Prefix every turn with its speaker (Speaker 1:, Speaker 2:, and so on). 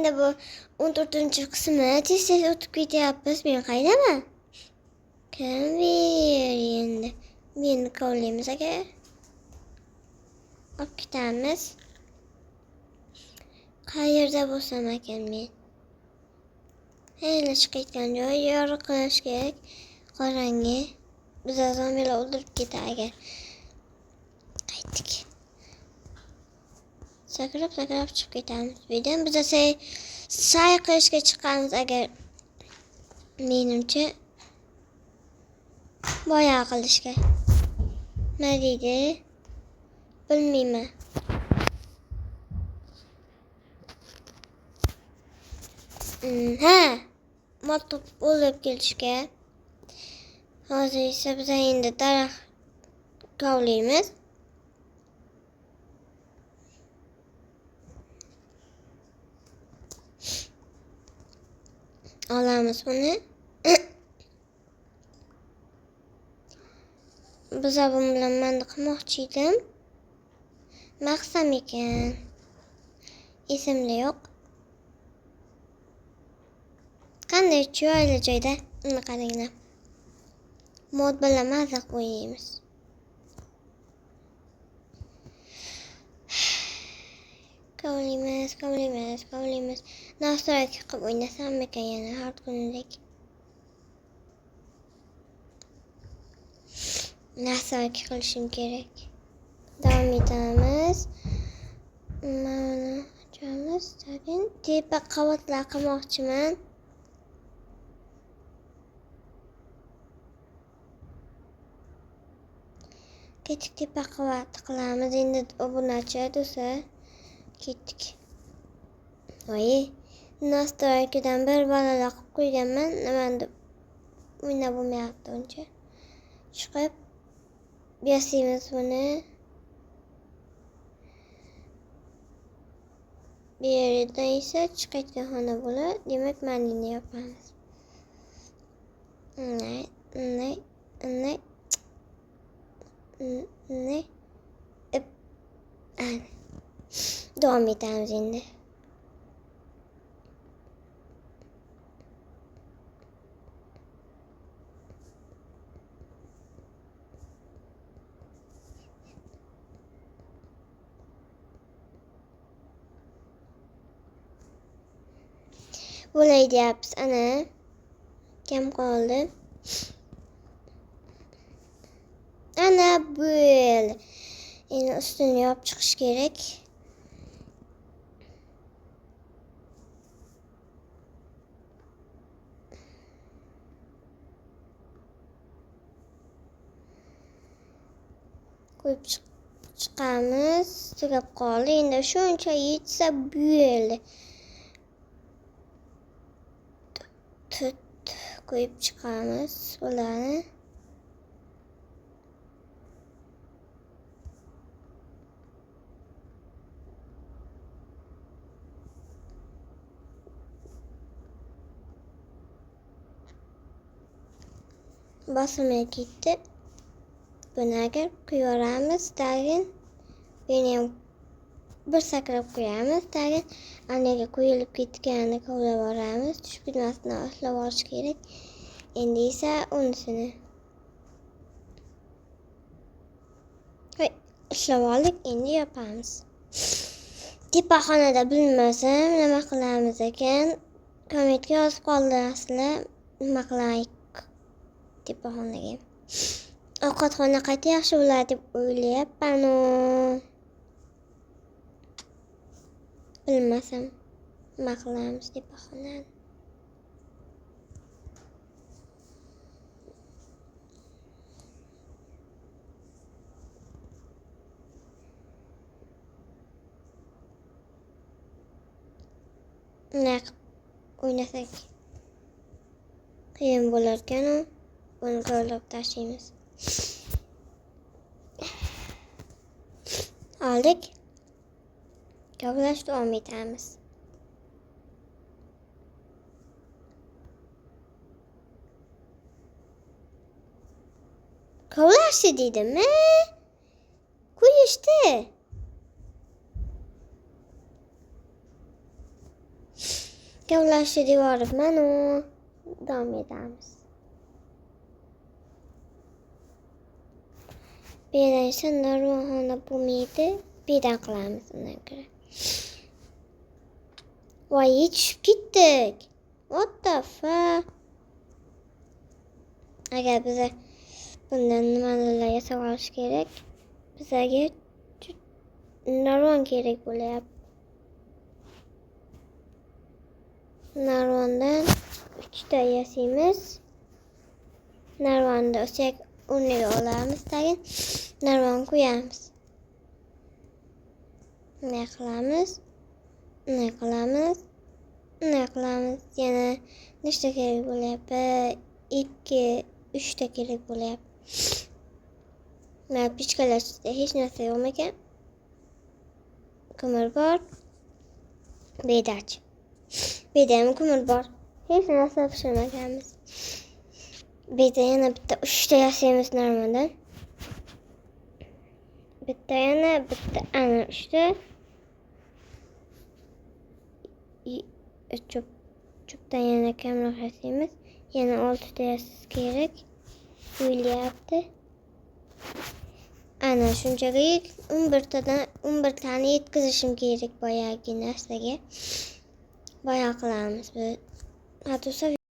Speaker 1: endi bu 14-qismi tez-tez o'tib ketyapmiz. Men qaydaman? Kim ber endi? Meni kovlaymiz aka. Olib ketamiz. Qayerda bo'lsam ekan men? Hali chiqayotgan joy yorug' qilish kerak. Qorong'i. Biz zombilar o'ldirib ketar agar. Qaytdik. Sakrab chiqib ketamiz. Birdan biz sayr qilishga chiqamiz agar. Menimcha boya qilishga. Nima deydi? Bilmayman. Ha, motor olib kelishga. Hozir esa biz endi daraxt kovlaymiz. Olamiz buni. Biz bu bilan manda qilmoqchi edim. Maqsam ekan. Esimda yo'q. Qanday chiroyli joyda. Uni qaranglar. Mod bilan maza qo'yamiz. Kovlaymiz. Nastroyga qilib o'ynasam ekan yana har kundek. Nastroyga qilishim kerak. Davom etamiz. Mana ochamiz. Tagin tepa qavatlar qilmoqchiman. Ketdik tepa qavat qilamiz. Endi obunachi do'sa. Ketdik. Voy, nastroykidan bir balalar qilib qo'yganman. Nimani o'ynab bo'lmayapti uncha. Chiqib yasaymiz buni. Bu yerdan esa chiqayotgan xona bo'ladi. Demak, manini yopamiz. Davom etamiz endi. Bo'lay deyapmiz. Ana kam qoldi. Ana bo'l. Endi ustini yopib chiqish kerak. Qo'yib chiqamiz. Tugab qoldi. Endi shuncha yetsa bo'ldi. Qo'yib chiqamiz ularni. Bosimga ketdi. Buni agar qo'yamiz, tagin buni ham bir sakrab qo'yamiz, tagin anaga qo'yilib ketganini kovlab olamiz. Tushib ketmasdan ushlab olish kerak. Endi esa unisini. Voy, ushlab oldik, endi yopamiz. Tepa xonada bilmasam nima qilamiz ekan. Kommentga yozib qoldirasizlar. Nima qilaylik tepa xonaga. Ovqatxona qayta yaxshi bo'ladi deb o'ylayapman. Bilmasam nima qilamiz tepa xonani. Naq o'ynasak qiyin bo'lar ekan. Buni kovlab tashlaymiz. Oldik. Kovlash davom etamiz. Kovlashdi dedim-mi? Qo'yishdi. Kavlashni devoribman u. Davom etamiz. Birdan esa narvonxona bo'lmaydi. Birdan qilamiz undan ko'ra. Voy, yetishib ketdik. What the fuck? Agar biza bundan nimalar yasab olish kerak, bizga narvon kerak bo'lyapti. Narvondan 3 ta yasaymiz. Narvonni o'sha o'rniga olamiz, tagin narvon qo'yamiz. Bunday qilamiz. Bunday qilamiz. Bunday qilamiz. Yana nechta kerak bo'lyapti? 2, 3 ta kerak bo'lyapti. Mana pichkalashda hech narsa yo'q ekan. Ko'mir bor. Bedach. Bedam ko'mir bor. Hech narsa pishirmaganmiz. Beda yana bitta 3 ta yasaymiz narvondan. Bitta yana bitta ana 3 ta. Chupdan yana kamroq yasaymiz. Yana 6 ta yasas kerak. O'ylayapti. Ana shunchalik 11 tani yetkazishim kerak boyagi narsaga. Boya qilamiz biz.